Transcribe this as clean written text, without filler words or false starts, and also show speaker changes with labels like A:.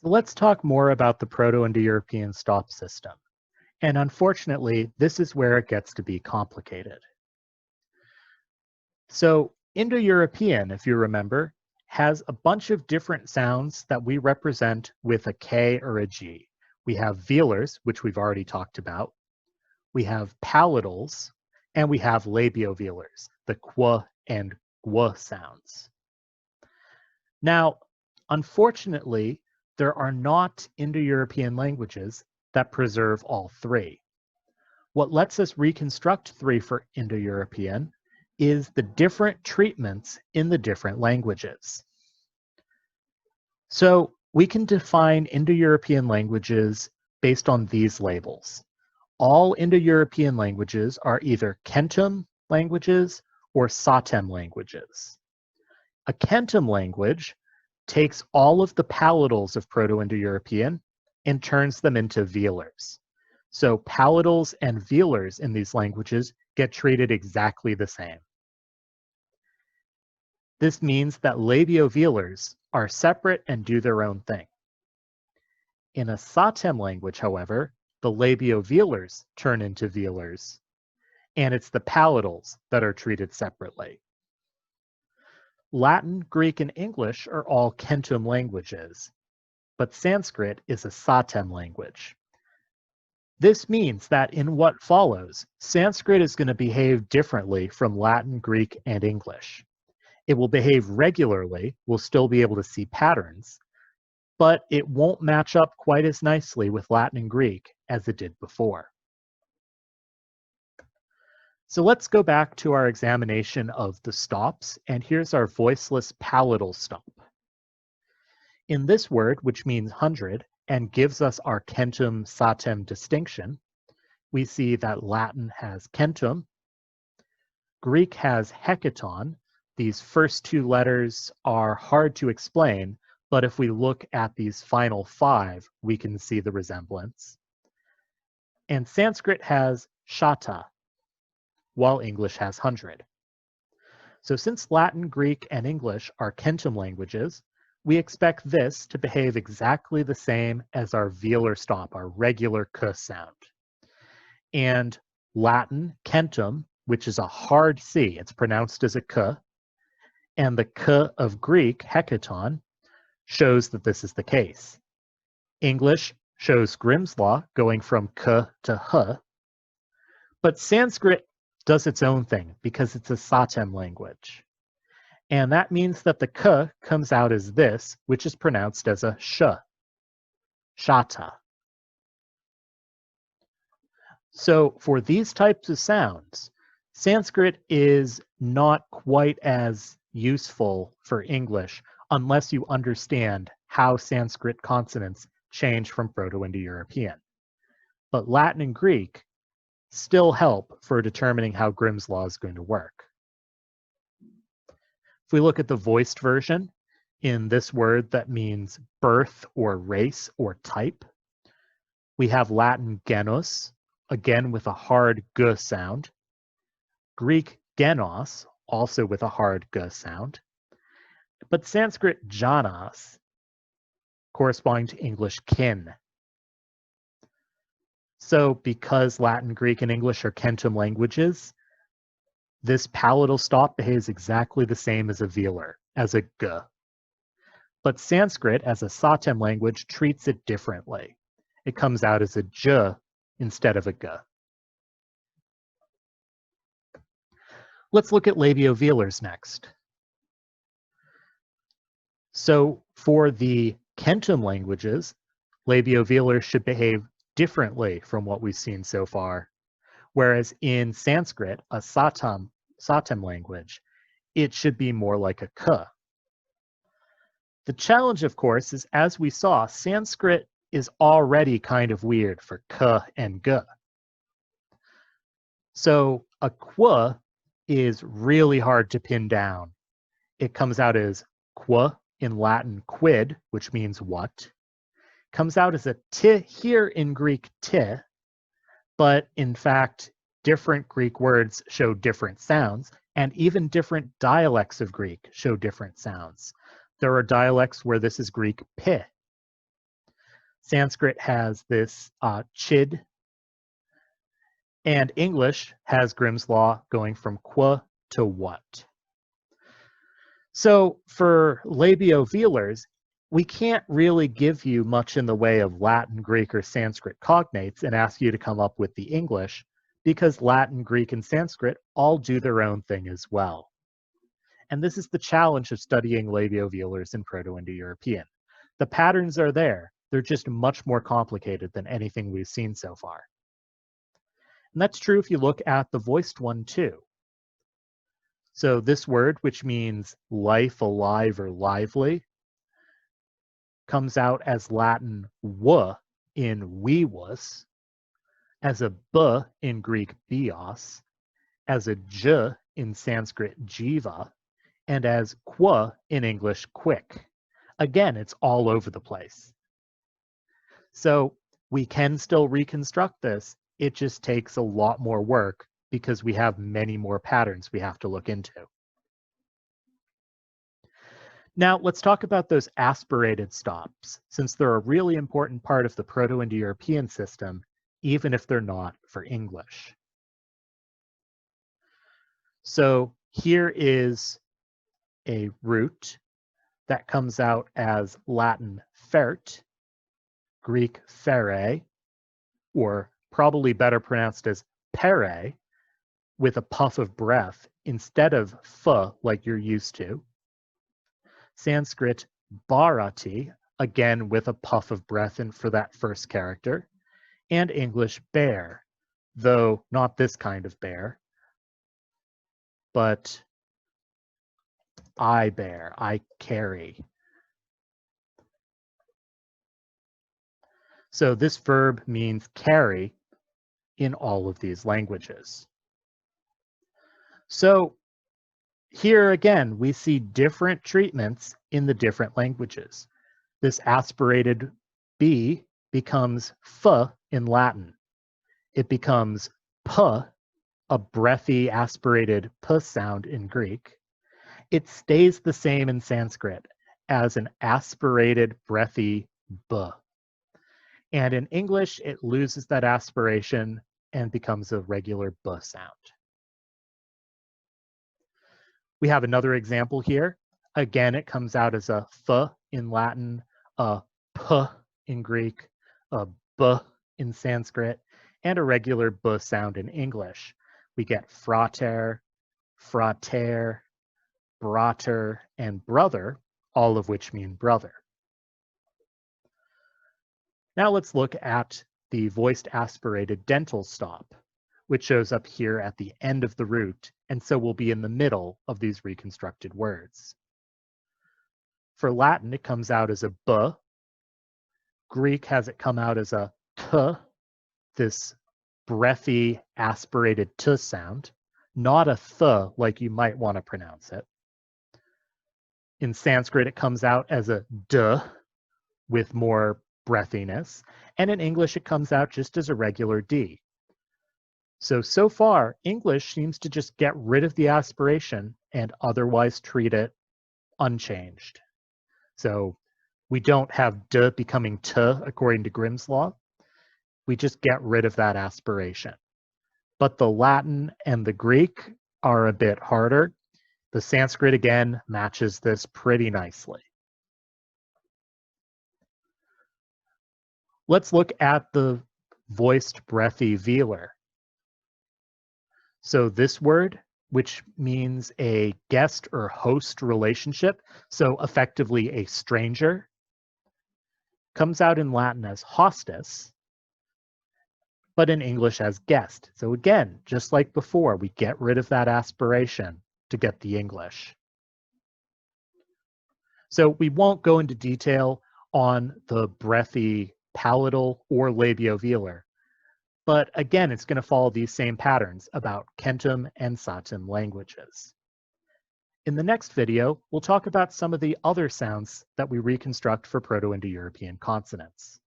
A: So let's talk more about the Proto Indo European stop system. And unfortunately, this is where it gets to be complicated. So, Indo European, if you remember, has a bunch of different sounds that we represent with a K or a G. We have velars, which we've already talked about. We have palatals, and we have labiovelars, the qu and gw sounds. Now, unfortunately, there are not Indo-European languages that preserve all three. What lets us reconstruct three for Indo-European is the different treatments in the different languages. So we can define Indo-European languages based on these labels. All Indo-European languages are either Kentum languages or Satem languages. A Kentum language takes all of the palatals of Proto-Indo-European and turns them into velars. So palatals and velars in these languages get treated exactly the same. This means that labiovelars are separate and do their own thing. In a Satem language, however, the labiovelars turn into velars, and it's the palatals that are treated separately. Latin, Greek, and English are all Kentum languages, but Sanskrit is a Satem language. This means that in what follows, Sanskrit is going to behave differently from Latin, Greek, and English. It will behave regularly, we'll still be able to see patterns, but it won't match up quite as nicely with Latin and Greek as it did before. So let's go back to our examination of the stops, and here's our voiceless palatal stop. In this word, which means 100, and gives us our Kentum Satem distinction, we see that Latin has Kentum, Greek has hecaton. These first two letters are hard to explain, but if we look at these final five, we can see the resemblance. And Sanskrit has shata, while English has 100. So since Latin, Greek, and English are Kentum languages, we expect this to behave exactly the same as our velar stop, our regular k sound. And Latin, Kentum, which is a hard C, it's pronounced as a k, and the k of Greek, hecaton, shows that this is the case. English shows Grimm's law, going from k to h, but Sanskrit does its own thing because it's a Satem language. And that means that the k comes out as this, which is pronounced as a sh, shata. So for these types of sounds, Sanskrit is not quite as useful for English unless you understand how Sanskrit consonants change from Proto-Indo-European. But Latin and Greek still help for determining how Grimm's law is going to work. If we look at the voiced version, in this word that means birth or race or type, we have Latin genus, again with a hard g sound, Greek genos, also with a hard g sound, but Sanskrit janas, corresponding to English kin. So because Latin, Greek, and English are Kentum languages, this palatal stop behaves exactly the same as a velar, as a g. But Sanskrit, as a Satem language, treats it differently. It comes out as a j instead of a g. Let's look at labiovelars next. So for the Kentum languages, labiovelars should behave differently from what we've seen so far. Whereas in Sanskrit, a Satem language, it should be more like a k. The challenge, of course, is as we saw, Sanskrit is already kind of weird for k and g. So a qu is really hard to pin down. It comes out as qu in Latin quid, which means what. Comes out as a t here in Greek t, but in fact, different Greek words show different sounds, and even different dialects of Greek show different sounds. There are dialects where this is Greek pi, Sanskrit has this chid, and English has Grimm's law going from qua to what. So for labiovelars, we can't really give you much in the way of Latin, Greek, or Sanskrit cognates and ask you to come up with the English, because Latin, Greek, and Sanskrit all do their own thing as well. And this is the challenge of studying labiovelars in Proto Indo European. The patterns are there, they're just much more complicated than anything we've seen so far. And that's true if you look at the voiced one too. So this word, which means life, alive, or lively, comes out as Latin w in vivus, as a b in Greek bios, as a j in Sanskrit jiva, and as qua in English quick. Again, it's all over the place. So we can still reconstruct this. It just takes a lot more work because we have many more patterns we have to look into. Now, let's talk about those aspirated stops, since they're a really important part of the Proto Indo European system, even if they're not for English. So here is a root that comes out as Latin fert, Greek fere, or probably better pronounced as pere, with a puff of breath instead of f like you're used to. Sanskrit bharati, again with a puff of breath in for that first character. And English bher, though not this kind of bear, but I bear, I carry. So this verb means carry in all of these languages. So here again, we see different treatments in the different languages. This aspirated B becomes f in Latin. It becomes p, a breathy aspirated p sound in Greek. It stays the same in Sanskrit as an aspirated breathy b. And in English, it loses that aspiration and becomes a regular b sound. We have another example here. Again, it comes out as a th in Latin, a p in Greek, a b in Sanskrit, and a regular b sound in English. We get frater, frater, brater, and brother, all of which mean brother. Now let's look at the voiced aspirated dental stop, which shows up here at the end of the root, and so will be in the middle of these reconstructed words. For Latin, it comes out as a b. Greek has it come out as a t, this breathy, aspirated t sound, not a th like you might want to pronounce it. In Sanskrit, it comes out as a d with more breathiness, and in English, it comes out just as a regular d. So far, English seems to just get rid of the aspiration and otherwise treat it unchanged. So we don't have d becoming t according to Grimm's law. We just get rid of that aspiration. But the Latin and the Greek are a bit harder. The Sanskrit, again, matches this pretty nicely. Let's look at the voiced breathy velar. So this word, which means a guest or host relationship, so effectively a stranger, comes out in Latin as hostis, but in English as guest. So again, just like before, we get rid of that aspiration to get the English. So we won't go into detail on the breathy palatal or labiovelar, but again, it's going to follow these same patterns about Kentum and Satem languages. In the next video, we'll talk about some of the other sounds that we reconstruct for Proto-Indo-European consonants.